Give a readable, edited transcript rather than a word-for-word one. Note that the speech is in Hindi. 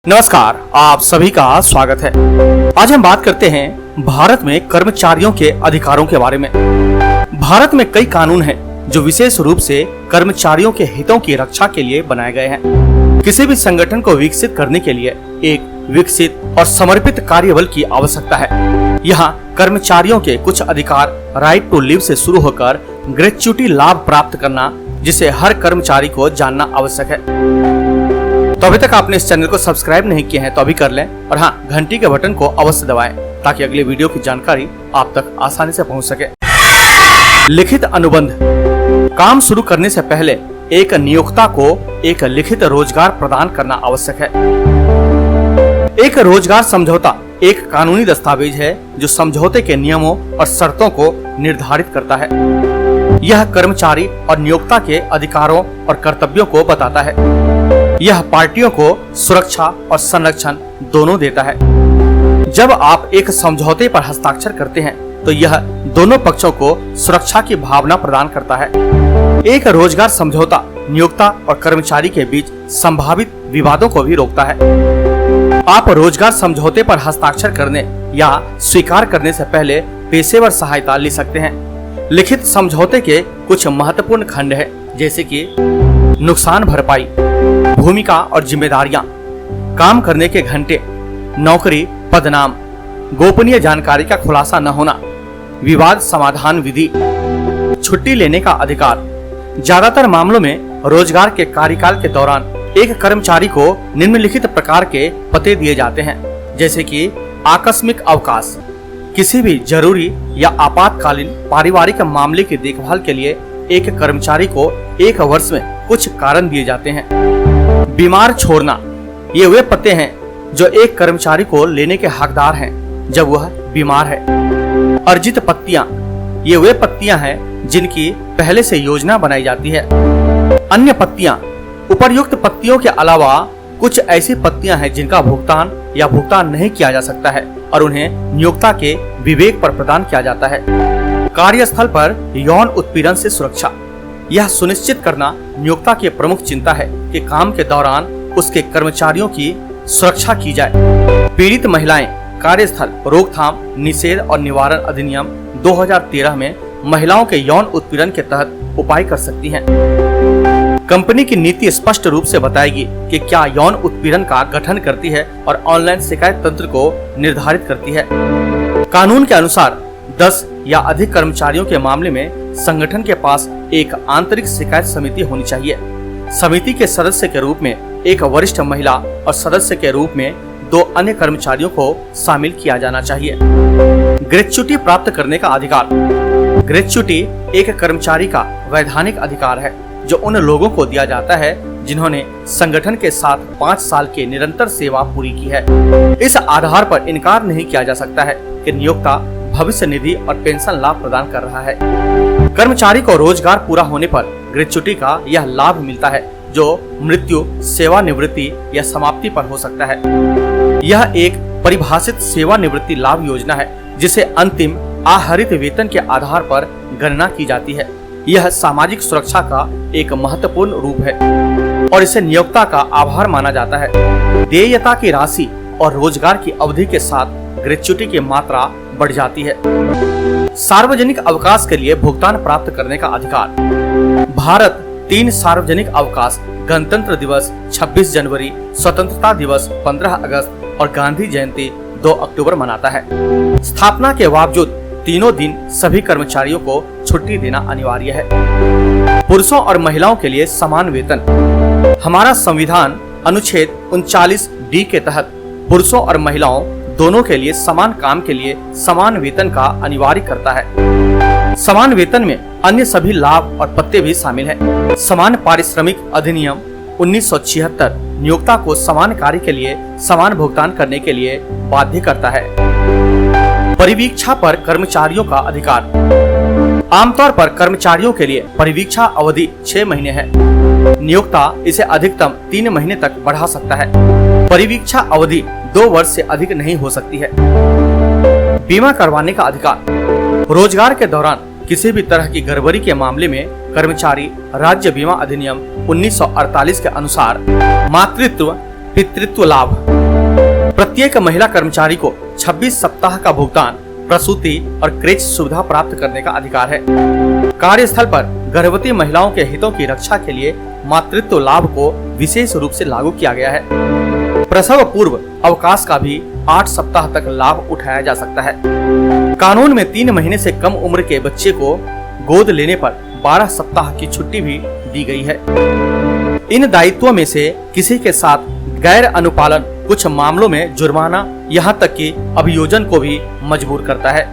नमस्कार, आप सभी का स्वागत है। आज हम बात करते हैं भारत में कर्मचारियों के अधिकारों के बारे में। भारत में कई कानून हैं जो विशेष रूप से कर्मचारियों के हितों की रक्षा के लिए बनाए गए हैं। किसी भी संगठन को विकसित करने के लिए एक विकसित और समर्पित कार्यबल की आवश्यकता है। यहाँ कर्मचारियों के कुछ अधिकार राइट टू लीव से शुरू होकर ग्रेच्युटी लाभ प्राप्त करना, जिसे हर कर्मचारी को जानना आवश्यक है। तो अभी तक आपने इस चैनल को सब्सक्राइब नहीं किया है तो अभी कर लें और हाँ, घंटी के बटन को अवश्य दबाएं ताकि अगले वीडियो की जानकारी आप तक आसानी से पहुंच सके। लिखित अनुबंध। काम शुरू करने से पहले एक नियोक्ता को एक लिखित रोजगार प्रदान करना आवश्यक है। एक रोजगार समझौता एक कानूनी दस्तावेज है जो समझौते के नियमों और शर्तों को निर्धारित करता है। यह कर्मचारी और नियोक्ता के अधिकारों और कर्तव्यों को बताता है। यह पार्टियों को सुरक्षा और संरक्षण दोनों देता है। जब आप एक समझौते पर हस्ताक्षर करते हैं तो यह दोनों पक्षों को सुरक्षा की भावना प्रदान करता है। एक रोजगार समझौता नियोक्ता और कर्मचारी के बीच संभावित विवादों को भी रोकता है। आप रोजगार समझौते पर हस्ताक्षर करने या स्वीकार करने से पहले पेशेवर सहायता ले सकते हैं। लिखित समझौते के कुछ महत्वपूर्ण खंड है, जैसे कि नुकसान भरपाई, भूमिका और जिम्मेदारियां, काम करने के घंटे, नौकरी, पदनाम, गोपनीय जानकारी का खुलासा न होना, विवाद समाधान विधि, छुट्टी लेने का अधिकार। ज्यादातर मामलों में रोजगार के कार्यकाल के दौरान एक कर्मचारी को निम्नलिखित प्रकार के पते दिए जाते हैं, जैसे कि आकस्मिक अवकाश, किसी भी जरूरी या आपातकालीन पारिवारिक मामले की देखभाल के लिए एक कर्मचारी को 1 वर्ष में कुछ कारण दिए जाते हैं। बीमार छोड़ना, ये वे पते हैं जो एक कर्मचारी को लेने के हकदार हैं जब वह बीमार है। अर्जित पत्तियां, ये वे पत्तियां हैं जिनकी पहले से योजना बनाई जाती है। अन्य पत्तियां, उपर्युक्त पत्तियों के अलावा कुछ ऐसी पत्तियां हैं जिनका भुगतान या भुगतान नहीं किया जा सकता है और उन्हें नियोक्ता के विवेक पर प्रदान किया जाता है। कार्यस्थल पर यौन उत्पीड़न से सुरक्षा, यह सुनिश्चित करना नियोक्ता की प्रमुख चिंता है कि काम के दौरान उसके कर्मचारियों की सुरक्षा की जाए। पीड़ित महिलाएं कार्यस्थल रोकथाम, निषेध और निवारण अधिनियम 2013 में महिलाओं के यौन उत्पीड़न के तहत उपाय कर सकती हैं। कंपनी की नीति स्पष्ट रूप से बताएगी कि क्या यौन उत्पीड़न का गठन करती है और ऑनलाइन शिकायत तंत्र को निर्धारित करती है। कानून के अनुसार 10 या अधिक कर्मचारियों के मामले में संगठन के पास एक आंतरिक शिकायत समिति होनी चाहिए। समिति के सदस्य के रूप में एक वरिष्ठ महिला और सदस्य के रूप में 2 अन्य कर्मचारियों को शामिल किया जाना चाहिए। ग्रेच्युटी प्राप्त करने का अधिकार। ग्रेच्युटी एक कर्मचारी का वैधानिक अधिकार है जो उन लोगों को दिया जाता है जिन्होंने संगठन के साथ 5 साल की निरंतर सेवा पूरी की है। इस आधार पर इनकार नहीं किया जा सकता है कि नियोक्ता भविष्य निधि और पेंशन लाभ प्रदान कर रहा है। कर्मचारी को रोजगार पूरा होने पर ग्रेच्युटी का यह लाभ मिलता है जो मृत्यु, सेवानिवृत्ति या समाप्ति पर हो सकता है। यह एक परिभाषित सेवानिवृत्ति लाभ योजना है जिसे अंतिम आहरित वेतन के आधार पर गणना की जाती है। यह सामाजिक सुरक्षा का एक महत्वपूर्ण रूप है और इसे नियोक्ता का आभार माना जाता है। देयता की राशि और रोजगार की अवधि के साथ ग्रेच्युटी की मात्रा बढ़ जाती है। सार्वजनिक अवकाश के लिए भुगतान प्राप्त करने का अधिकार। भारत 3 सार्वजनिक अवकाश गणतंत्र दिवस 26 जनवरी, स्वतंत्रता दिवस 15 अगस्त और गांधी जयंती 2 अक्टूबर मनाता है। स्थापना के बावजूद तीनों दिन सभी कर्मचारियों को छुट्टी देना अनिवार्य है। पुरुषों और महिलाओं के लिए समान वेतन। हमारा संविधान अनुच्छेद 39D के तहत पुरुषों और महिलाओं दोनों के लिए समान काम के लिए समान वेतन का अनिवार्य करता है। समान वेतन में अन्य सभी लाभ और पत्ते भी शामिल हैं। समान पारिश्रमिक अधिनियम 1976 नियोक्ता को समान कार्य के लिए समान भुगतान करने के लिए बाध्य करता है। परिवीक्षा पर कर्मचारियों का अधिकार। आमतौर पर कर्मचारियों के लिए परिवीक्षा अवधि 6 महीने है। नियोक्ता इसे अधिकतम 3 महीने तक बढ़ा सकता है। परिवीक्षा अवधि 2 वर्ष से अधिक नहीं हो सकती है। बीमा करवाने का अधिकार। रोजगार के दौरान किसी भी तरह की गड़बड़ी के मामले में कर्मचारी राज्य बीमा अधिनियम 1948 के अनुसार मातृत्व, पितृत्व लाभ। प्रत्येक महिला कर्मचारी को 26 सप्ताह का भुगतान, प्रसूति और क्रेच सुविधा प्राप्त करने का अधिकार है। कार्यस्थल पर गर्भवती महिलाओं के हितों की रक्षा के लिए मातृत्व लाभ को विशेष रूप से लागू किया गया है। प्रसव पूर्व अवकाश का भी 8 सप्ताह तक लाभ उठाया जा सकता है। कानून में 3 महीने से कम उम्र के बच्चे को गोद लेने पर 12 सप्ताह की छुट्टी भी दी गई है। इन दायित्वों में से किसी के साथ गैर अनुपालन कुछ मामलों में जुर्माना, यहाँ तक कि अभियोजन को भी मजबूर करता है।